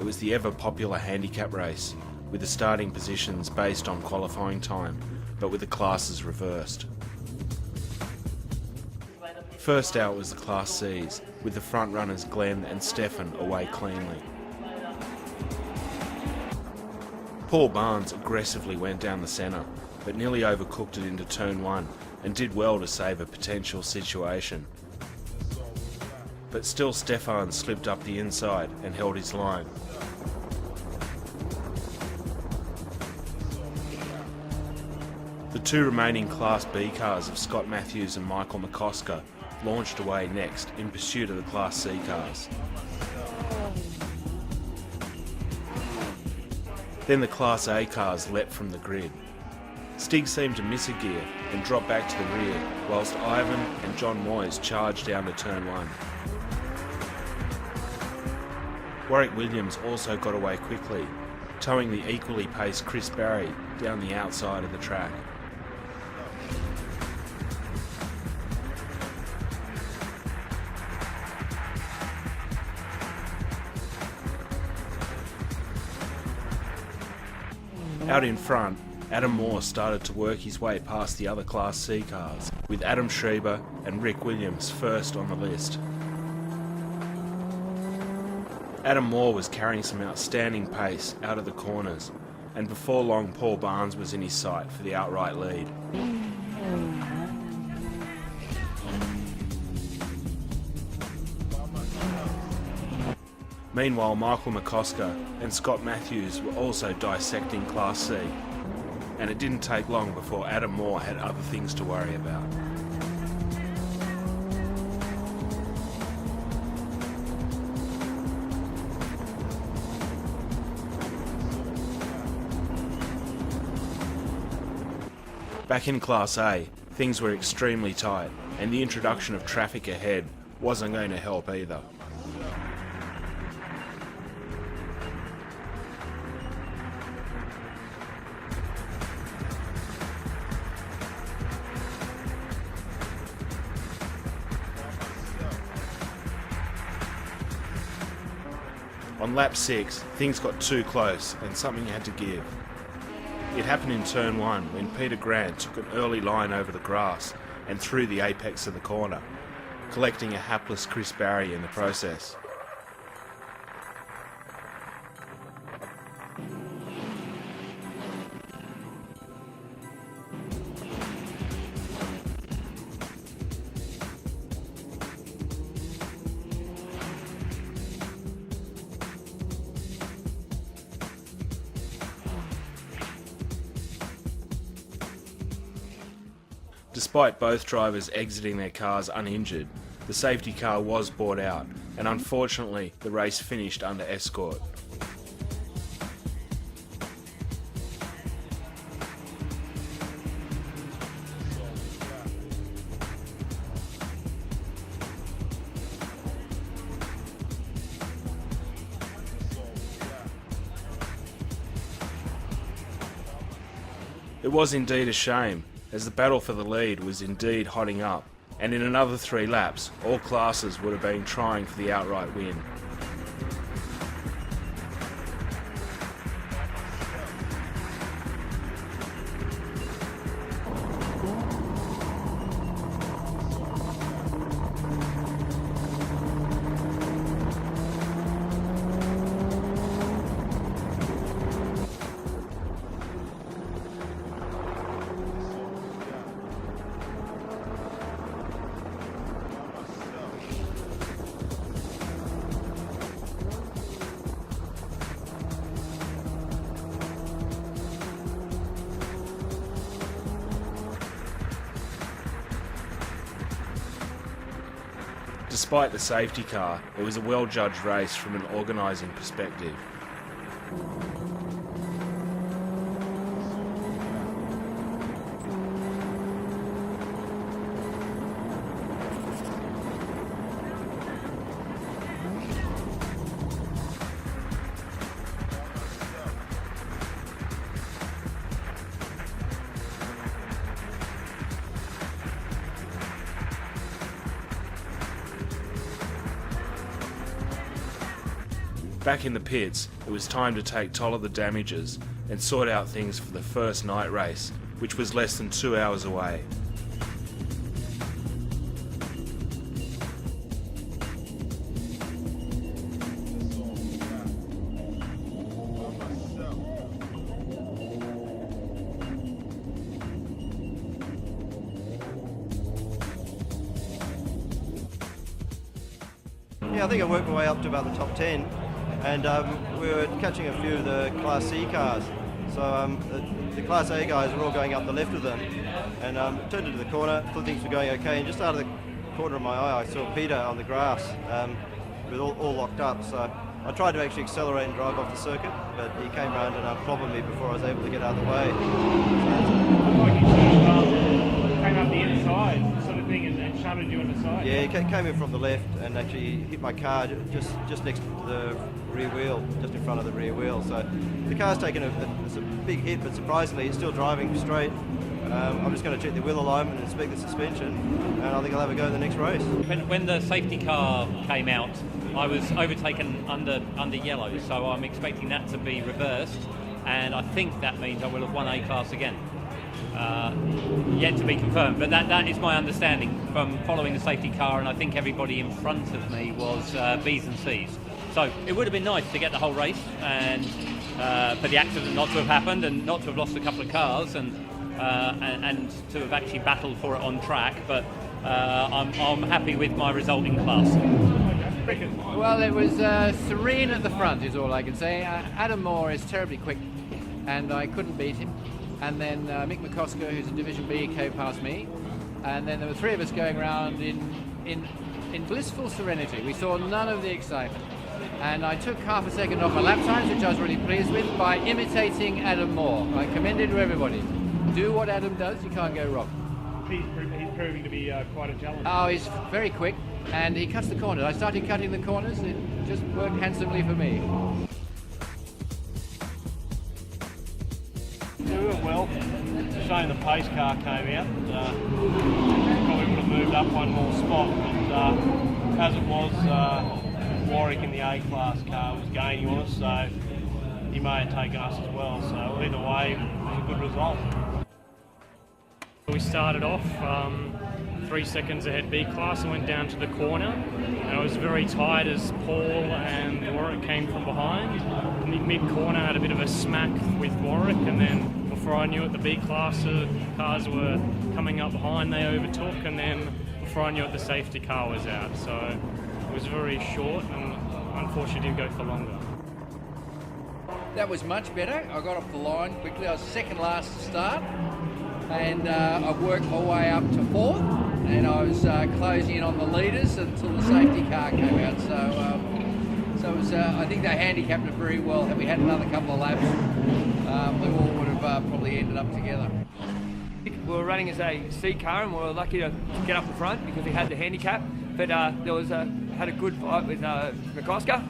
it was the ever-popular handicap race, with the starting positions based on qualifying time, but with the classes reversed. First out was the Class Cs, with the front runners Glenn and Stefan away cleanly. Paul Barnes aggressively went down the centre, but nearly overcooked it into turn 1 and did well to save a potential situation. But still Stefan slipped up the inside and held his line. The two remaining Class B cars of Scott Matthews and Michael McCosker launched away next in pursuit of the Class C cars. Then the Class A cars leapt from the grid. Stig seemed to miss a gear and drop back to the rear, whilst Ivan and John Moyes charged down to turn 1. Warwick Williams also got away quickly, towing the equally paced Chris Barry down the outside of the track. Out in front, Adam Moore started to work his way past the other Class C cars, with Adam Schreiber and Rick Williams first on the list. Adam Moore was carrying some outstanding pace out of the corners, and before long Paul Barnes was in his sight for the outright lead. Meanwhile, Michael McCosker and Scott Matthews were also dissecting Class C, and it didn't take long before Adam Moore had other things to worry about. Back in Class A, things were extremely tight, and the introduction of traffic ahead wasn't going to help either. On lap 6, things got too close and something had to give. It happened in turn 1 when Peter Grant took an early line over the grass and through the apex of the corner, collecting a hapless Chris Barry in the process. Despite both drivers exiting their cars uninjured, the safety car was brought out, and unfortunately the race finished under escort. It was indeed a shame, as the battle for the lead was indeed hotting up, and in another 3 laps, all classes would have been trying for the outright win. Despite the safety car, it was a well-judged race from an organising perspective. Back in the pits, it was time to take toll of the damages and sort out things for the first night race, which was less than 2 hours away. Yeah, I think I worked my way up to about the top 10, and we were catching a few of the Class C cars. So the Class A guys were all going up the left of them, and turned into the corner, thought things were going okay, and just out of the corner of my eye I saw Peter on the grass with all locked up. So I tried to actually accelerate and drive off the circuit, but he came round and clobbered me before I was able to get out of the way. Came up the inside sort of thing and shunted you on the side. Yeah, he came in from the left and actually hit my car just next to the rear wheel, just in front of the rear wheel. So the car's taken it's a big hit, but surprisingly it's still driving straight. I'm just going to check the wheel alignment and inspect the suspension, and I think I'll have a go in the next race. When the safety car came out, I was overtaken under yellow, so I'm expecting that to be reversed, and I think that means I will have won A class again. Yet to be confirmed, but that is my understanding from following the safety car, and I think everybody in front of me was B's and C's. So it would have been nice to get the whole race and for the accident not to have happened and not to have lost a couple of cars and to have actually battled for it on track, but I'm happy with my result in class. Well, it was serene at the front is all I can say. Adam Moore is terribly quick and I couldn't beat him. And then Mick McCosker, who's in Division B, came past me. And then there were three of us going around in blissful serenity. We saw none of the excitement. And I took half a second off my lap times, which I was really pleased with, by imitating Adam Moore. I commend it to everybody. Do what Adam does, you can't go wrong. He's proving to be quite a challenge. Oh, he's very quick, and he cuts the corners. I started cutting the corners, and it just worked handsomely for me. Yeah, we went well. It's a shame the pace car came out. Probably would have moved up one more spot, but as it was, Warwick in the A class car was gaining on us, so he may have taken us as well. So either way, it was a good result. We started off 3 seconds ahead B class and went down to the corner. And I was very tight as Paul and Warwick came from behind. Mid-corner had a bit of a smack with Warwick, and then before I knew it, the B class cars were coming up behind, they overtook, and then before I knew it, the safety car was out. So it was very short and unfortunately didn't go for longer. That was much better. I got off the line quickly. I was second last to start, and I worked my way up to fourth, and I was closing in on the leaders until the safety car came out. So it was, I think they handicapped it very well. Had we had another couple of laps, we all would have probably ended up together. We were running as a C car and we were lucky to get up the front because we had the handicap, but there was had a good fight with McCosker,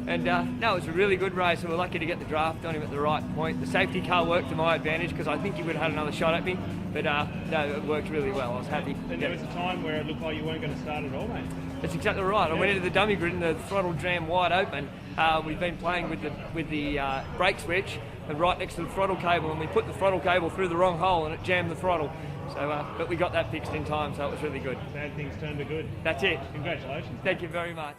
and no, it was a really good race. We were lucky to get the draft on him at the right point. The safety car worked to my advantage because I think he would have had another shot at me, but no, it worked really well. I was happy. And there was a time where it looked like you weren't going to start at all, mate. That's exactly right. I went into the dummy grid and the throttle jammed wide open. We've been playing with the brake switch and right next to the throttle cable, and we put the throttle cable through the wrong hole and it jammed the throttle. So, but we got that fixed in time, so it was really good. Bad things turn to good. That's it. Congratulations. Thank you very much.